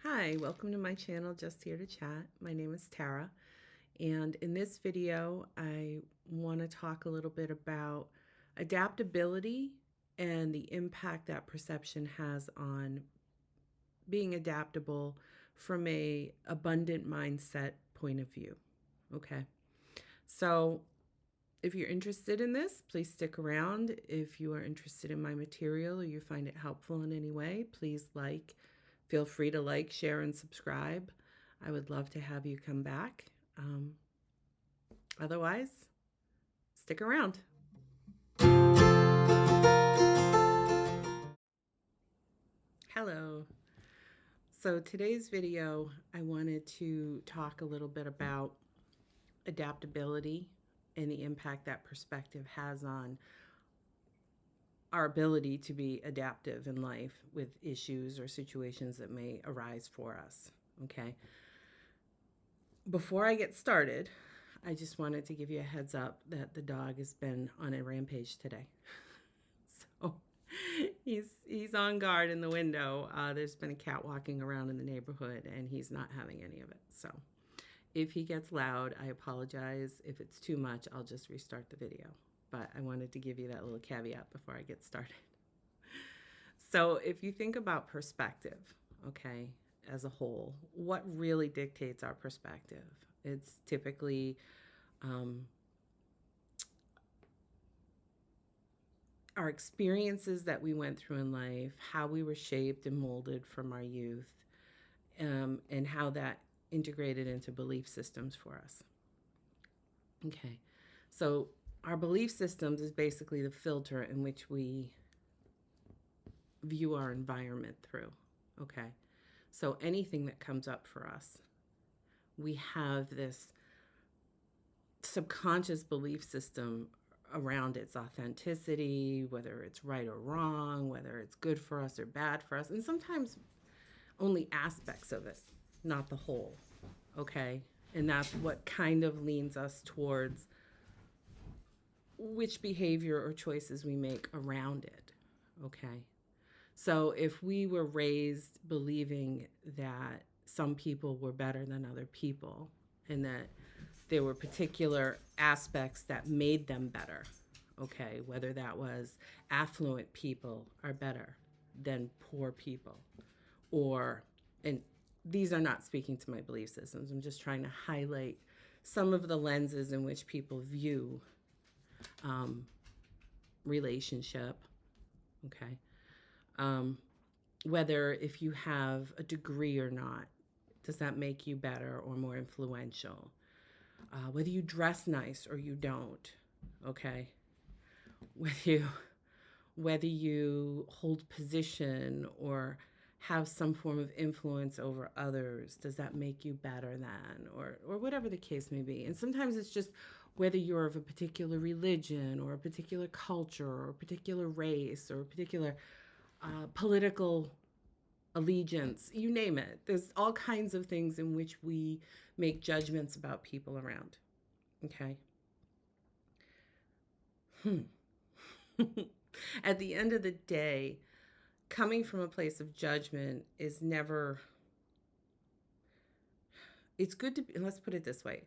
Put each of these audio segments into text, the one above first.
Hi, welcome to my channel, Just Here to Chat. My name is Tara, and in this video, I want to talk a little bit about adaptability and the impact that perception has on being adaptable from a abundant mindset point of view. Okay, so if you're interested in this, please stick around. If you are interested in my material or you find it helpful in any way, please feel free to like, share, and subscribe. I would love to have you come back. Otherwise, stick around. Hello. So today's video, I wanted to talk a little bit about adaptability and the impact that perspective has on our ability to be adaptive in life with issues or situations that may arise for us. Okay. Before I get started, I just wanted to give you a heads up that the dog has been on a rampage today. So he's on guard in the window. There's been a cat walking around in the neighborhood and he's not having any of it. So if he gets loud, I apologize. If it's too much, I'll just restart the video. But I wanted to give you that little caveat before I get started. So if you think about perspective, okay, as a whole, what really dictates our perspective? It's typically our experiences that we went through in life, how we were shaped and molded from our youth, and how that integrated into belief systems for us. Okay, so our belief systems is basically the filter in which we view our environment through. Okay, so anything that comes up for us, we have this subconscious belief system around its authenticity, whether it's right or wrong, whether it's good for us or bad for us, and sometimes only aspects of it, not the whole. Okay, and that's what kind of leans us towards which behavior or choices we make around it. Okay, so if we were raised believing that some people were better than other people and that there were particular aspects that made them better, okay, whether that was affluent people are better than poor people, or, and these are not speaking to my belief systems, I'm just trying to highlight some of the lenses in which people view relationship, okay, whether if you have a degree or not, does that make you better or more influential? Whether you dress nice or you don't, okay? Whether you hold position or have some form of influence over others, does that make you better than, or whatever the case may be. And sometimes it's just whether you're of a particular religion or a particular culture or a particular race or a particular political allegiance, you name it. There's all kinds of things in which we make judgments about people around. Okay. At the end of the day, coming from a place of judgment is never, it's good to, let's put it this way.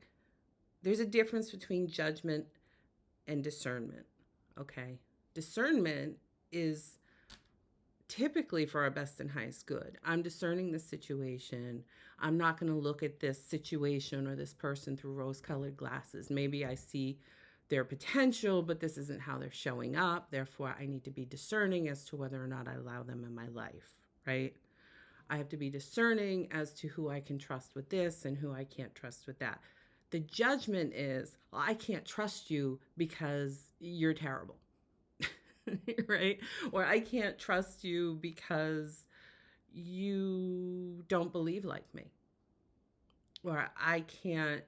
There's a difference between judgment and discernment. Okay. Discernment is typically for our best and highest good. I'm discerning the situation. I'm not going to look at this situation or this person through rose-colored glasses. Maybe I see their potential, but this isn't how they're showing up. Therefore, I need to be discerning as to whether or not I allow them in my life, right? I have to be discerning as to who I can trust with this and who I can't trust with that. The judgment is, well, I can't trust you because you're terrible. Right? Or I can't trust you because you don't believe like me. Or I can't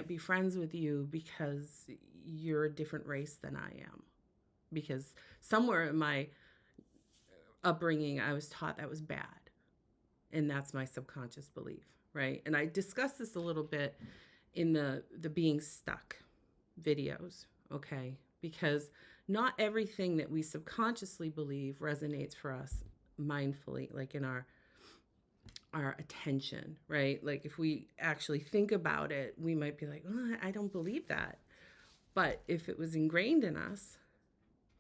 be friends with you because you're a different race than I am. Because somewhere in my upbringing, I was taught that was bad. And that's my subconscious belief, right? And I discussed this a little bit in the being stuck videos, okay? Because not everything that we subconsciously believe resonates for us mindfully, like in our attention, right? Like if we actually think about it, we might be like, oh, I don't believe that. But if it was ingrained in us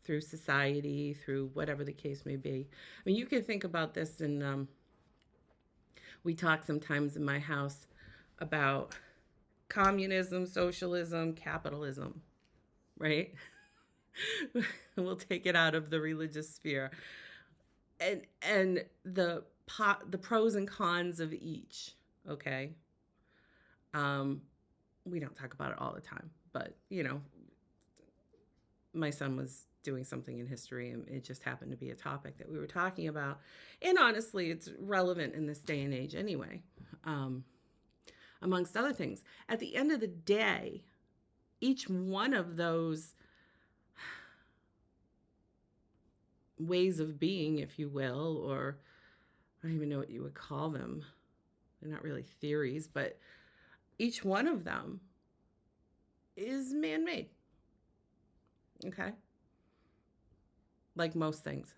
through society, through whatever the case may be, I mean, you can think about this, and we talk sometimes in my house about communism, socialism, capitalism, right? We'll take it out of the religious sphere, and the pros and cons of each. Okay, um, we don't talk about it all the time, but my son was doing something in history, and it just happened to be a topic that we were talking about, and honestly, it's relevant in this day and age anyway. Um, Amongst other things, at the end of the day, each one of those ways of being, if you will, or I don't even know what you would call them. They're not really theories, but each one of them is man-made. Okay? Like most things.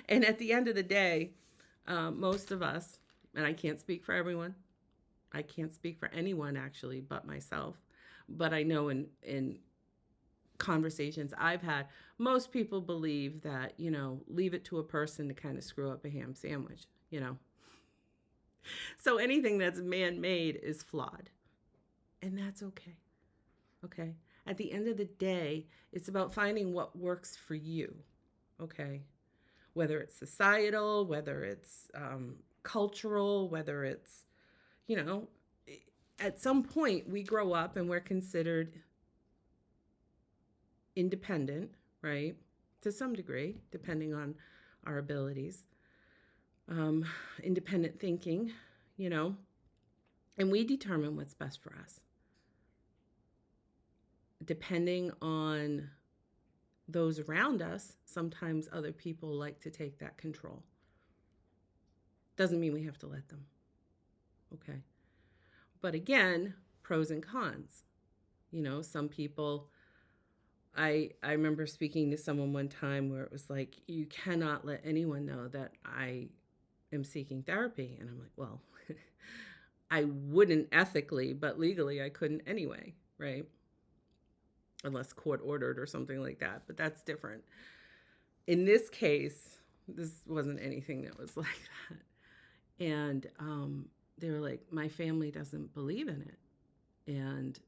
And at the end of the day, most of us, and I can't speak for everyone, I can't speak for anyone actually but myself, but I know in conversations I've had, most people believe that, leave it to a person to kind of screw up a ham sandwich. So anything that's man-made is flawed. And that's okay. Okay? At the end of the day, it's about finding what works for you. Okay? Whether it's societal, whether it's cultural, whether it's, you know, at some point we grow up and we're considered independent, right? To some degree, depending on our abilities. Independent thinking, and we determine what's best for us. Depending on those around us, sometimes other people like to take that control. Doesn't mean we have to let them. Okay. But again, pros and cons. Some people, I remember speaking to someone one time where it was like, you cannot let anyone know that I am seeking therapy. And I'm like, well, I wouldn't ethically, but legally I couldn't anyway, right? Unless court ordered or something like that, but that's different. In this case, this wasn't anything that was like that. And they were like, my family doesn't believe in it, and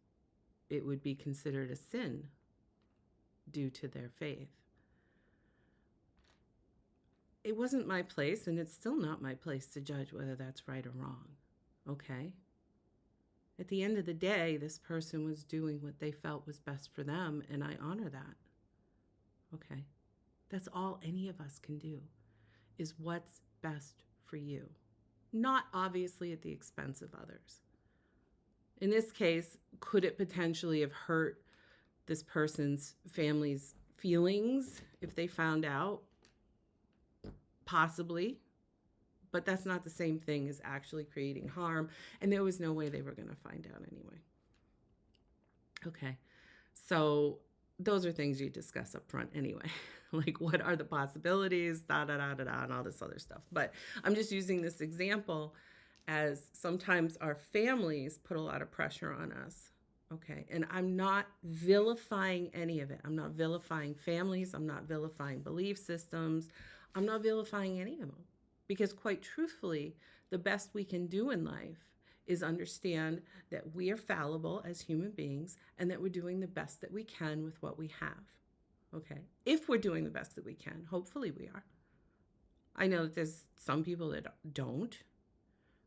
it would be considered a sin due to their faith. It wasn't my place, and it's still not my place to judge whether that's right or wrong, okay? At the end of the day, this person was doing what they felt was best for them, and I honor that. Okay? That's all any of us can do, is what's best for you. Not obviously at the expense of others. In this case, could it potentially have hurt this person's family's feelings if they found out? Possibly. But that's not the same thing as actually creating harm, and there was no way they were going to find out anyway. Okay, so those are things you discuss up front anyway. Like, what are the possibilities, and all this other stuff. But I'm just using this example as sometimes our families put a lot of pressure on us. Okay, and I'm not vilifying any of it. I'm not vilifying families. I'm not vilifying belief systems. I'm not vilifying any of them. Because quite truthfully, the best we can do in life is understand that we are fallible as human beings and that we're doing the best that we can with what we have. Okay? If we're doing the best that we can, hopefully we are. I know that there's some people that don't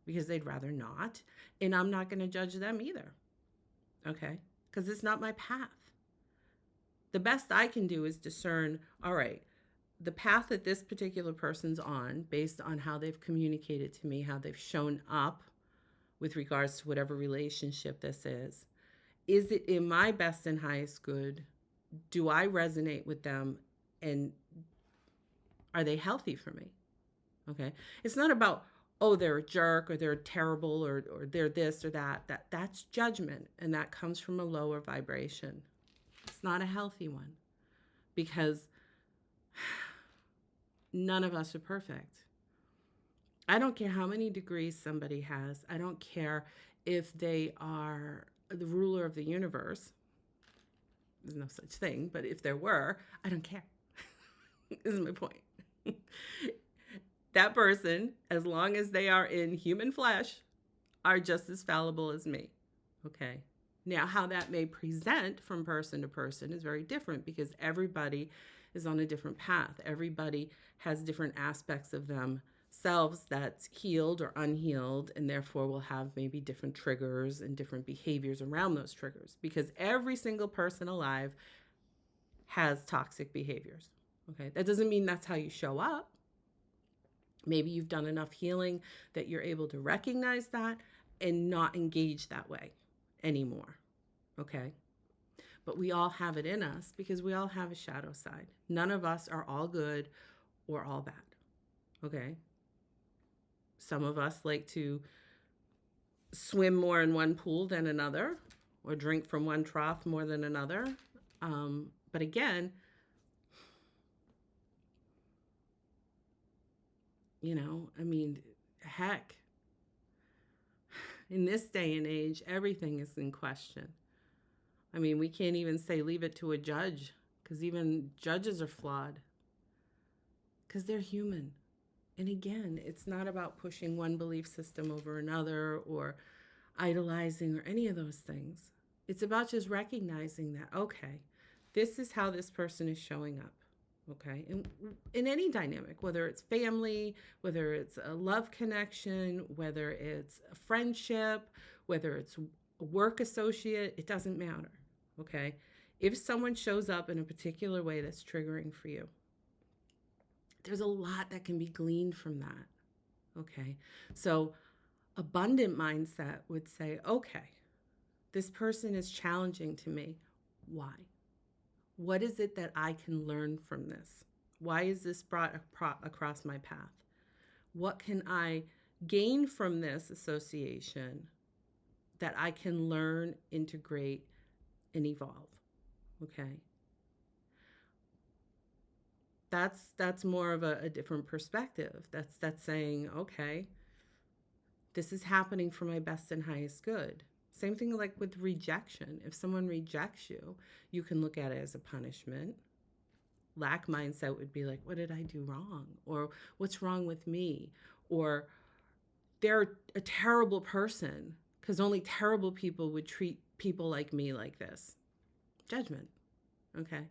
because they'd rather not, and I'm not going to judge them either. Okay? Because it's not my path. The best I can do is discern, all right, the path that this particular person's on, based on how they've communicated to me, how they've shown up with regards to whatever relationship this is it in my best and highest good? Do I resonate with them, and are they healthy for me? Okay. It's not about, oh, they're a jerk or they're terrible or they're this or that. That's judgment, and that comes from a lower vibration. It's not a healthy one, because None of us are perfect. I don't care how many degrees somebody has. I don't care if they are the ruler of the universe. There's no such thing, but if there were, I don't care. Is my point. That person, as long as they are in human flesh, are just as fallible as me. Okay. Now, how that may present from person to person is very different because everybody is on a different path. Everybody has different aspects of themselves that's healed or unhealed, and therefore will have maybe different triggers and different behaviors around those triggers because every single person alive has toxic behaviors. Okay. That doesn't mean that's how you show up. Maybe you've done enough healing that you're able to recognize that and not engage that way anymore. Okay. But we all have it in us because we all have a shadow side. None of us are all good or all bad. Okay. Some of us like to swim more in one pool than another or drink from one trough more than another. But again, heck, in this day and age, everything is in question. We can't even say leave it to a judge because even judges are flawed because they're human. And again, it's not about pushing one belief system over another or idolizing or any of those things. It's about just recognizing that, okay, this is how this person is showing up. Okay. And in any dynamic, whether it's family, whether it's a love connection, whether it's a friendship, whether it's a work associate, it doesn't matter. Okay. If someone shows up in a particular way that's triggering for you, there's a lot that can be gleaned from that. Okay. So abundant mindset would say, okay, this person is challenging to me. Why? What is it that I can learn from this? Why is this brought across my path? What can I gain from this association that I can learn, integrate, and evolve? Okay. That's more of a different perspective. That's saying, okay, this is happening for my best and highest good. Same thing like with rejection. If someone rejects you, you can look at it as a punishment. Lack mindset would be like, what did I do wrong? Or what's wrong with me? Or they're a terrible person because only terrible people would treat people like me like this. Judgment. Okay.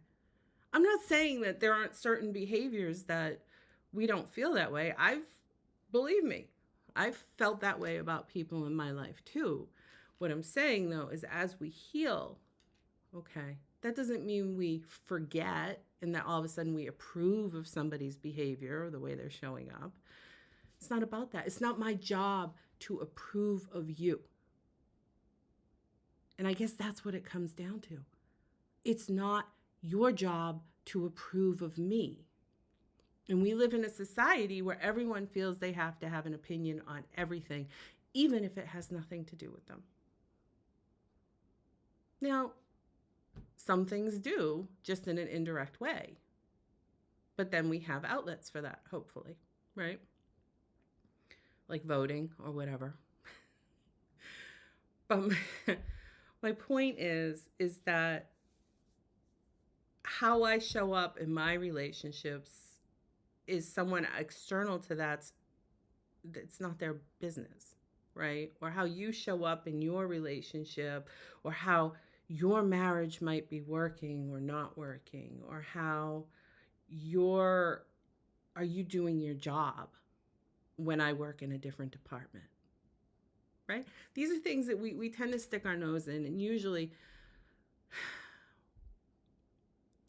I'm not saying that there aren't certain behaviors that we don't feel that way. Believe me, I've felt that way about people in my life too. What I'm saying though is as we heal, okay, that doesn't mean we forget and that all of a sudden we approve of somebody's behavior or the way they're showing up. It's not about that. It's not my job to approve of you. And I guess that's what it comes down to. It's not your job to approve of me. And we live in a society where everyone feels they have to have an opinion on everything, even if it has nothing to do with them. Now, some things do, just in an indirect way. But then we have outlets for that, hopefully, right? Like voting or whatever. But my point is that how I show up in my relationships is someone external to that's not their business, right? Or how you show up in your relationship, or how your marriage might be working or not working, or how are you doing your job when I work in a different department, right? These are things that we tend to stick our nose in, and usually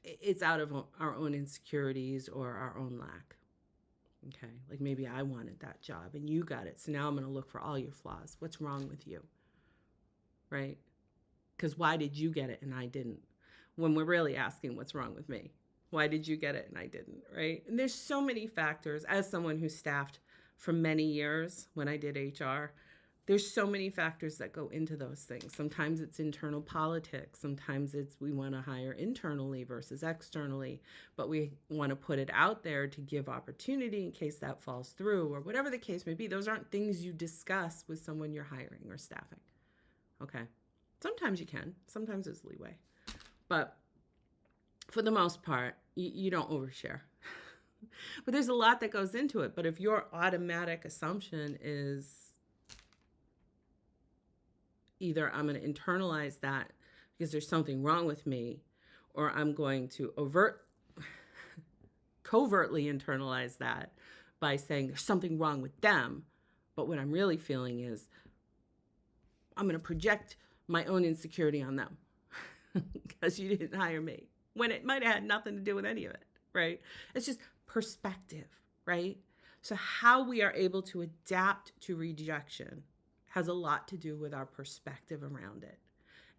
it's out of our own insecurities or our own lack. Okay, like maybe I wanted that job and you got it, so now I'm going to look for all your flaws. What's wrong with you? Right? Because why did you get it and I didn't? When we're really asking what's wrong with me. Why did you get it and I didn't? Right? And there's so many factors. As someone who staffed for many years when I did HR, There's so many factors that go into those things. Sometimes it's internal politics. Sometimes it's we want to hire internally versus externally, but we want to put it out there to give opportunity in case that falls through or whatever the case may be. Those aren't things you discuss with someone you're hiring or staffing. Okay. Sometimes you can. Sometimes there's leeway. But for the most part, you don't overshare. But there's a lot that goes into it. But if your automatic assumption is either I'm going to internalize that because there's something wrong with me, or I'm going to covertly internalize that by saying there's something wrong with them. But what I'm really feeling is I'm going to project my own insecurity on them because you didn't hire me, when it might have had nothing to do with any of it, right? It's just perspective, right? So how we are able to adapt to rejection has a lot to do with our perspective around it.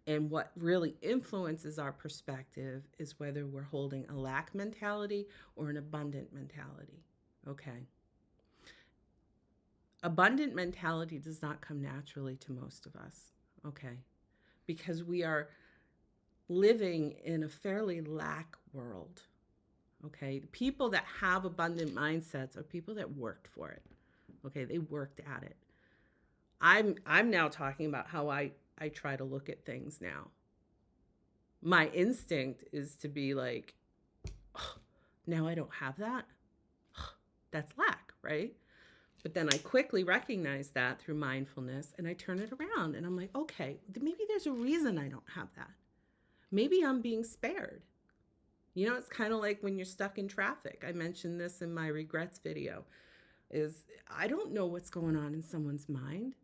And what really influences our perspective is whether we're holding a lack mentality or an abundant mentality, okay? Abundant mentality does not come naturally to most of us, okay? Because we are living in a fairly lack world, okay? The people that have abundant mindsets are people that worked for it, okay? They worked at it. I'm now talking about how I try to look at things now. My instinct is to be like, oh, now I don't have that. That's lack, right? But then I quickly recognize that through mindfulness and I turn it around and I'm like, okay, maybe there's a reason I don't have that. Maybe I'm being spared. You know, it's kind of like when you're stuck in traffic. I mentioned this in my regrets video, is I don't know what's going on in someone's mind.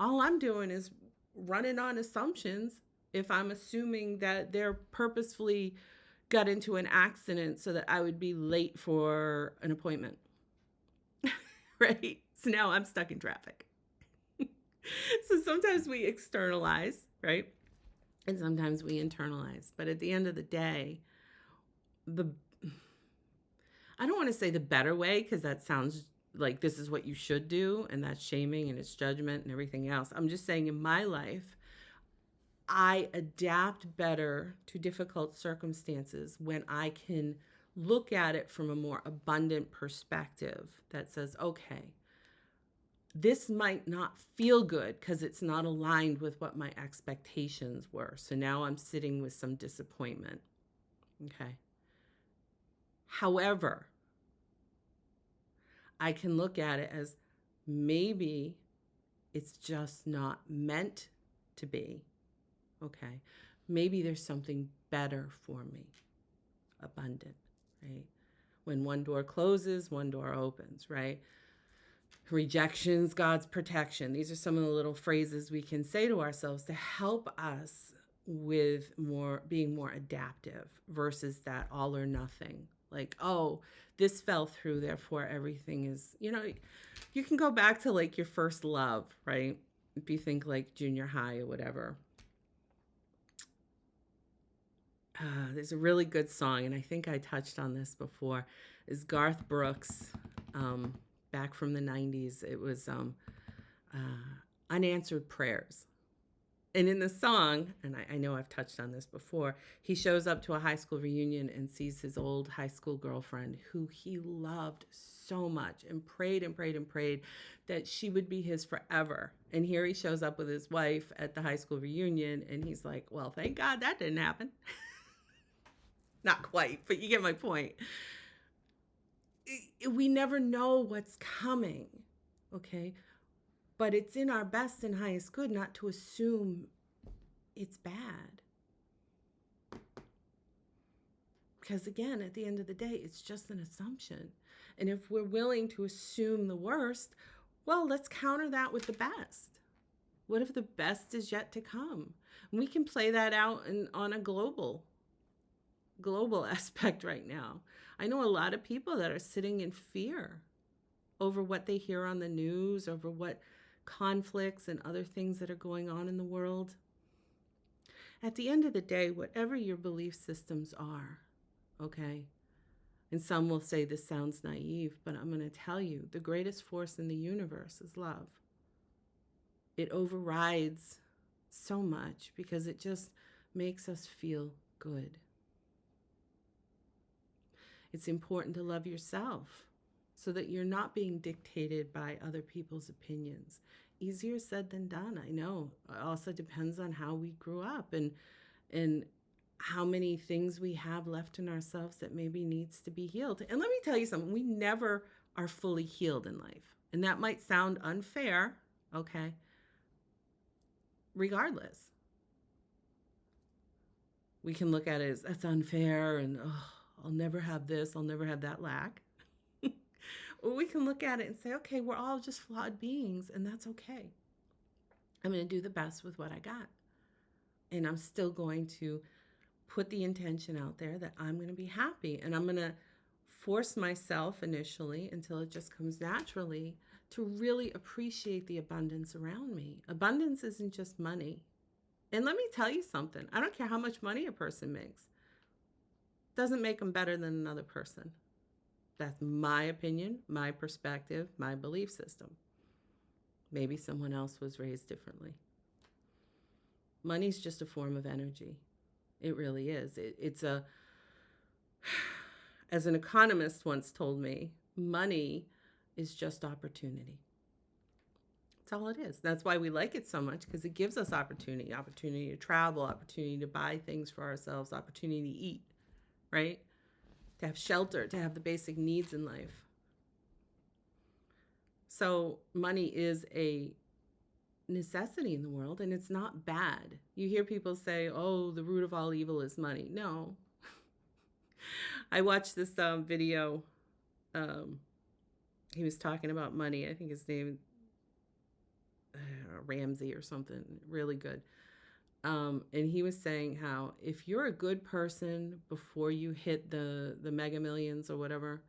All I'm doing is running on assumptions if I'm assuming that they're purposefully got into an accident so that I would be late for an appointment. Right? So now I'm stuck in traffic. So sometimes we externalize, right? And sometimes we internalize. But at the end of the day, I don't want to say the better way, because that sounds like this is what you should do, and that's shaming and it's judgment and everything else. I'm just saying in my life, I adapt better to difficult circumstances when I can look at it from a more abundant perspective that says, okay, this might not feel good because it's not aligned with what my expectations were. So now I'm sitting with some disappointment. Okay. However, I can look at it as maybe it's just not meant to be. Okay. Maybe there's something better for me. Abundant, right? When one door closes, one door opens, right? Rejections, God's protection. These are some of the little phrases we can say to ourselves to help us with being more adaptive versus that all or nothing. Like, oh, this fell through, therefore everything is, you can go back to like your first love, right? If you think like junior high or whatever. There's a really good song, and I think I touched on this before, is Garth Brooks, back from the 90s. It was Unanswered Prayers. And in the song, and I know I've touched on this before, he shows up to a high school reunion and sees his old high school girlfriend who he loved so much and prayed and prayed and prayed that she would be his forever. And here he shows up with his wife at the high school reunion and he's like, well, thank God that didn't happen. Not quite, but you get my point. We never know what's coming, okay? But it's in our best and highest good not to assume it's bad. Because again, at the end of the day, it's just an assumption. And if we're willing to assume the worst, well, let's counter that with the best. What if the best is yet to come? And we can play that out on a global aspect right now. I know a lot of people that are sitting in fear over what they hear on the news, over what conflicts and other things that are going on in the world. At the end of the day, whatever your belief systems are, okay, and some will say this sounds naive, but I'm going to tell you, the greatest force in the universe is love. It overrides so much because it just makes us feel good. It's important to love yourself so that you're not being dictated by other people's opinions. Easier said than done, I know. It also depends on how we grew up and how many things we have left in ourselves that maybe needs to be healed. And let me tell you something, we never are fully healed in life. And that might sound unfair, okay? Regardless, we can look at it as that's unfair and I'll never have this, I'll never have that lack. Or we can look at it and say, okay, we're all just flawed beings and that's okay. I'm going to do the best with what I got. And I'm still going to put the intention out there that I'm going to be happy. And I'm going to force myself initially until it just comes naturally to really appreciate the abundance around me. Abundance isn't just money. And let me tell you something. I don't care how much money a person makes. Doesn't make them better than another person. That's my opinion, my perspective, my belief system. Maybe someone else was raised differently. Money's just a form of energy. It really is. As an economist once told me, money is just opportunity. That's all it is. That's why we like it so much, because it gives us opportunity to travel, opportunity to buy things for ourselves, opportunity to eat, right? To have shelter, to have the basic needs in life. So money is a necessity in the world, and it's not bad. You hear people say, oh, the root of all evil is money. No. I watched this video. He was talking about money. I think his name, Ramsey or something, really good. And he was saying how if you're a good person before you hit the mega millions or whatever,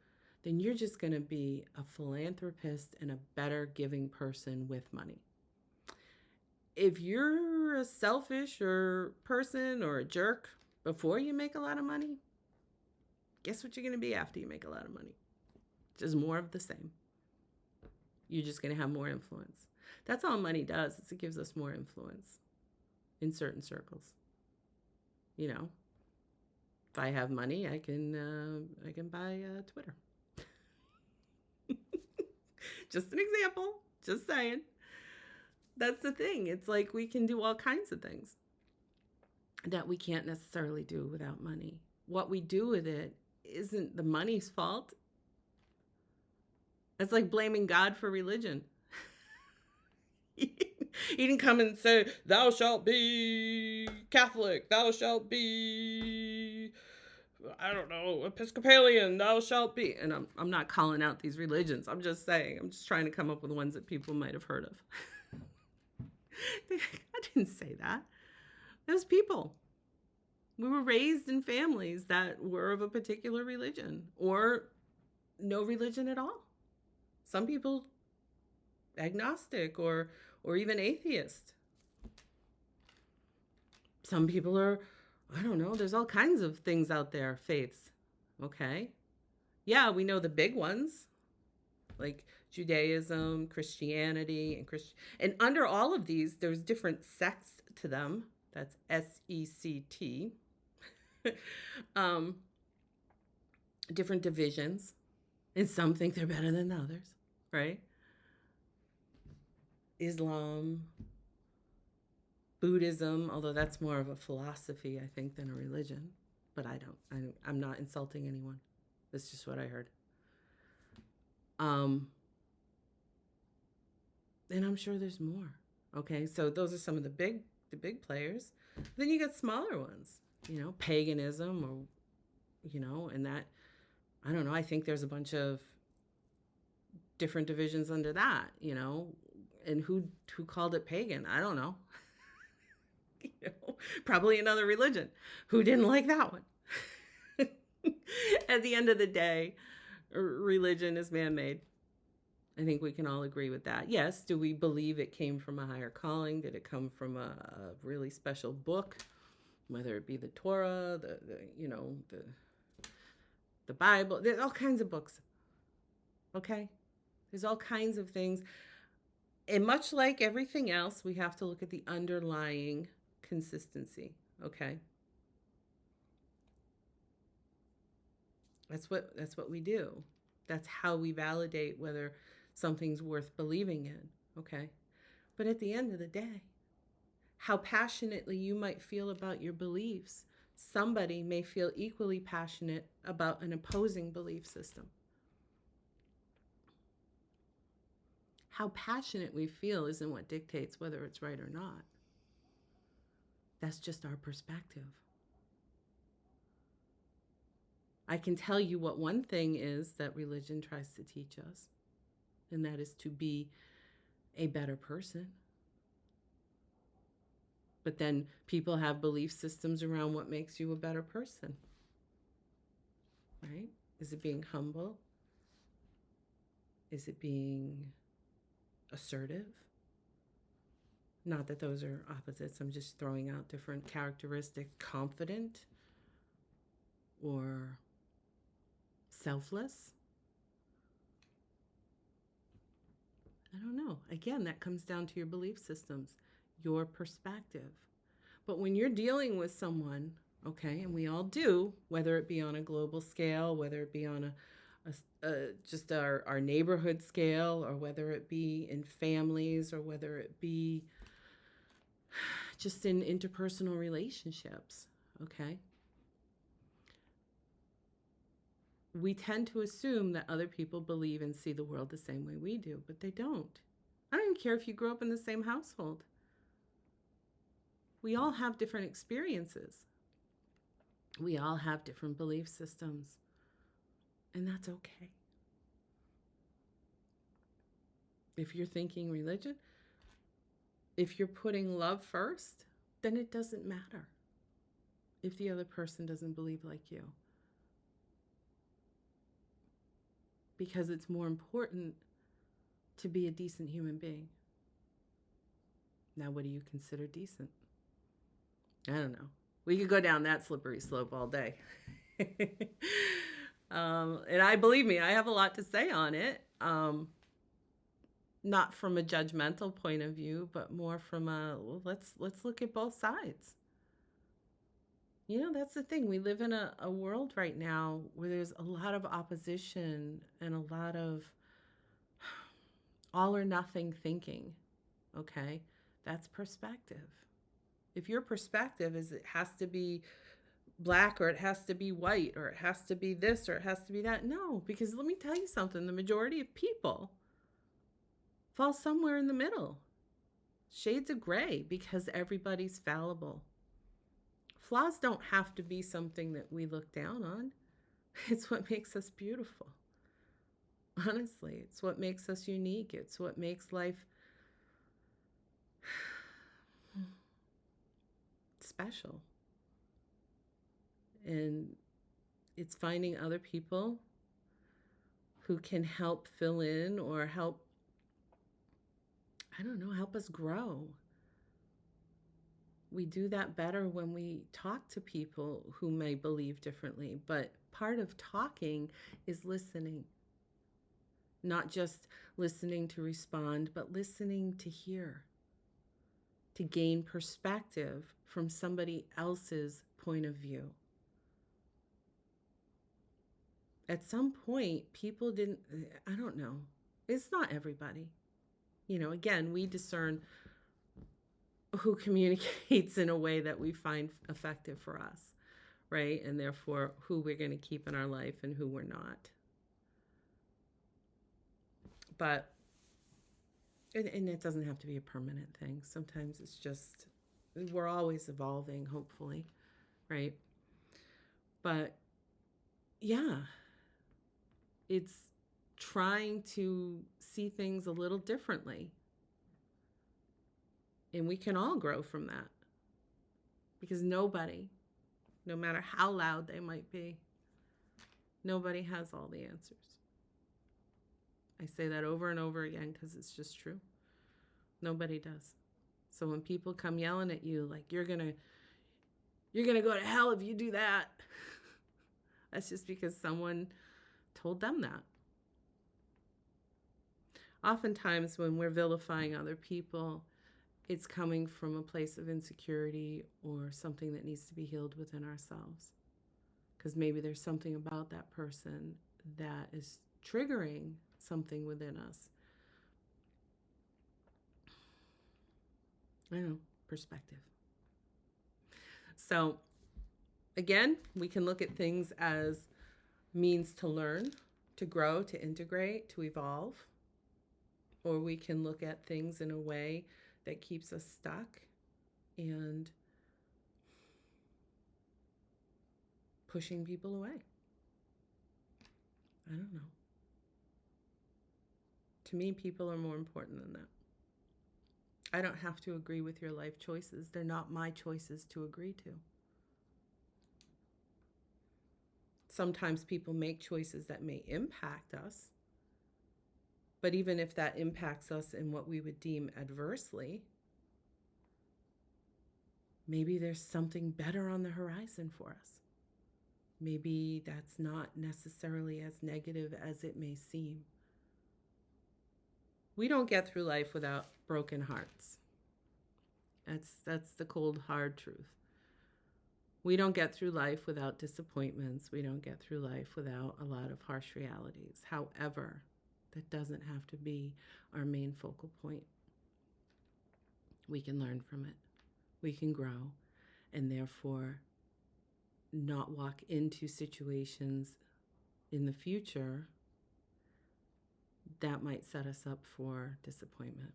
then you're just going to be a philanthropist and a better giving person with money. If you're a selfish person or a jerk before you make a lot of money, guess what you're going to be after you make a lot of money? Just more of the same. You're just going to have more influence. That's all money does, is it gives us more influence in certain circles. You know, if I have money, I can buy Twitter. Just an example. Just saying. That's the thing. It's like we can do all kinds of things that we can't necessarily do without money. What we do with it isn't the money's fault. It's like blaming God for religion. He didn't come and say, thou shalt be Catholic, thou shalt be, I don't know, Episcopalian, thou shalt be. And I'm not calling out these religions. I'm just saying, I'm just trying to come up with ones that people might have heard of. I didn't say that. It was people. We were raised in families that were of a particular religion or no religion at all. Some people agnostic or even atheist. Some people are, I don't know, there's all kinds of things out there, faiths. Okay. Yeah, we know the big ones like Judaism, Christianity, and under all of these, there's different sects to them. That's SECT. Different divisions. And some think they're better than others, right? Islam, Buddhism, although that's more of a philosophy, I think, than a religion. But I'm not insulting anyone. That's just what I heard. And I'm sure there's more. Okay, so those are some of the big players. Then you get smaller ones, paganism, or, and that, I don't know, I think there's a bunch of different divisions under that, and who called it pagan? I don't know. Probably another religion. Who didn't like that one? At the end of the day, religion is man-made. I think we can all agree with that. Yes, do we believe it came from a higher calling? Did it come from a really special book? Whether it be the Torah, the Bible. There's all kinds of books. Okay? There's all kinds of things. And much like everything else, we have to look at the underlying consistency. Okay. That's what we do. That's how we validate whether something's worth believing in. Okay. But at the end of the day, how passionately you might feel about your beliefs, somebody may feel equally passionate about an opposing belief system. How passionate we feel isn't what dictates whether it's right or not. That's just our perspective. I can tell you what one thing is that religion tries to teach us, and that is to be a better person. But then people have belief systems around what makes you a better person, right? Is it being humble? Is it being assertive? Not that those are opposites. I'm just throwing out different characteristics. Confident or selfless? I don't know. Again, that comes down to your belief systems, your perspective. But when you're dealing with someone, okay, and we all do, whether it be on a global scale, whether it be on just our neighborhood scale, or whether it be in families, or whether it be just in interpersonal relationships, okay, we tend to assume that other people believe and see the world the same way we do, but they don't. I don't even care if you grew up in the same household. We all have different experiences. We all have different belief systems, and that's okay. If you're thinking religion, if you're putting love first, then it doesn't matter if the other person doesn't believe like you, because it's more important to be a decent human being. Now, what do you consider decent? I don't know. We could go down that slippery slope all day. And believe me, I have a lot to say on it. Not from a judgmental point of view, but more from well, let's look at both sides. That's the thing. We live in a world right now where there's a lot of opposition and a lot of all or nothing thinking. Okay, that's perspective. If your perspective is it has to be black, or it has to be white, or it has to be this, or it has to be that, no, because let me tell you something, the majority of people fall somewhere in the middle, shades of gray, because everybody's fallible. Flaws don't have to be something that we look down on. It's what makes us beautiful. Honestly, it's what makes us unique. It's what makes life special. And it's finding other people who can help fill in or help, I don't know, help us grow. We do that better when we talk to people who may believe differently. But part of talking is listening. Not just listening to respond, but listening to hear, to gain perspective from somebody else's point of view. At some point, people didn't, I don't know, it's not everybody. Again, we discern who communicates in a way that we find effective for us, right? And therefore, who we're going to keep in our life and who we're not. But, and it doesn't have to be a permanent thing. Sometimes it's just, we're always evolving, hopefully, right? But yeah, it's trying to see things a little differently. And we can all grow from that, because nobody, no matter how loud they might be, nobody has all the answers. I say that over and over again because it's just true. Nobody does. So when people come yelling at you like you're gonna go to hell if you do that, that's just because someone told them that. Oftentimes when we're vilifying other people, it's coming from a place of insecurity or something that needs to be healed within ourselves. Because maybe there's something about that person that is triggering something within us. I don't know, perspective. So again, we can look at things as means to learn, to grow, to integrate, to evolve. Or we can look at things in a way that keeps us stuck and pushing people away. I don't know. To me, people are more important than that. I don't have to agree with your life choices. They're not my choices to agree to. Sometimes people make choices that may impact us. But even if that impacts us in what we would deem adversely, maybe there's something better on the horizon for us. Maybe that's not necessarily as negative as it may seem. We don't get through life without broken hearts. That's the cold, hard truth. We don't get through life without disappointments. We don't get through life without a lot of harsh realities. However, that doesn't have to be our main focal point. We can learn from it. We can grow, and therefore not walk into situations in the future that might set us up for disappointment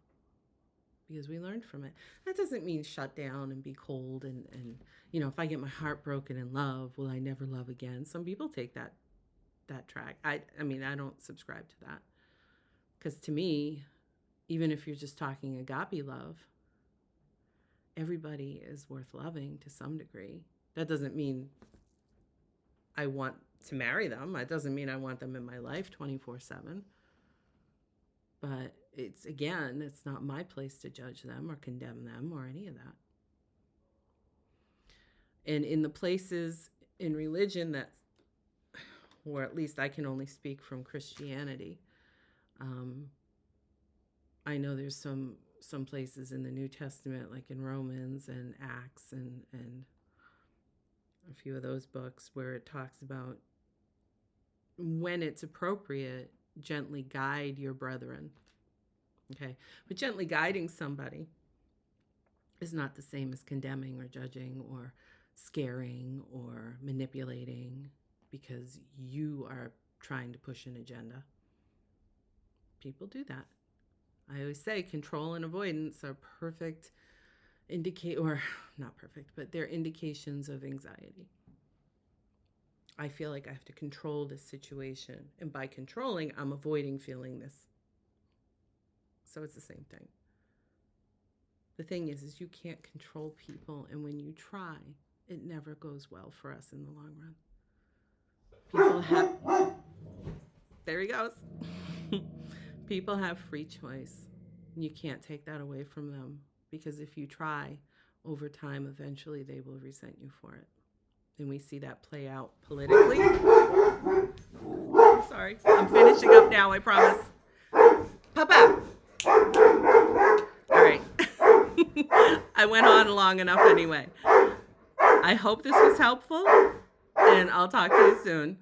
because we learned from it. That doesn't mean shut down and be cold and if I get my heart broken in love, will I never love again? Some people take that track. I don't subscribe to that. Because to me, even if you're just talking agape love, everybody is worth loving to some degree. That doesn't mean I want to marry them. It doesn't mean I want them in my life 24/7. But it's not my place to judge them or condemn them or any of that. And in the places in religion that, or at least I can only speak from Christianity, I know there's some places in the New Testament, like in Romans and Acts and a few of those books, where it talks about when it's appropriate, gently guide your brethren. Okay, but gently guiding somebody is not the same as condemning or judging or scaring or manipulating because you are trying to push an agenda. People do that. I always say control and avoidance are perfect or not perfect, but they're indications of anxiety. I feel like I have to control this situation, and by controlling, I'm avoiding feeling this. So it's the same thing. The thing is you can't control people, and when you try, it never goes well for us in the long run. There he goes. People have free choice. You can't take that away from them, because if you try, over time, eventually they will resent you for it. And we see that play out politically. I'm sorry. I'm finishing up now, I promise. Papa. All right. I went on long enough anyway. I hope this was helpful, and I'll talk to you soon.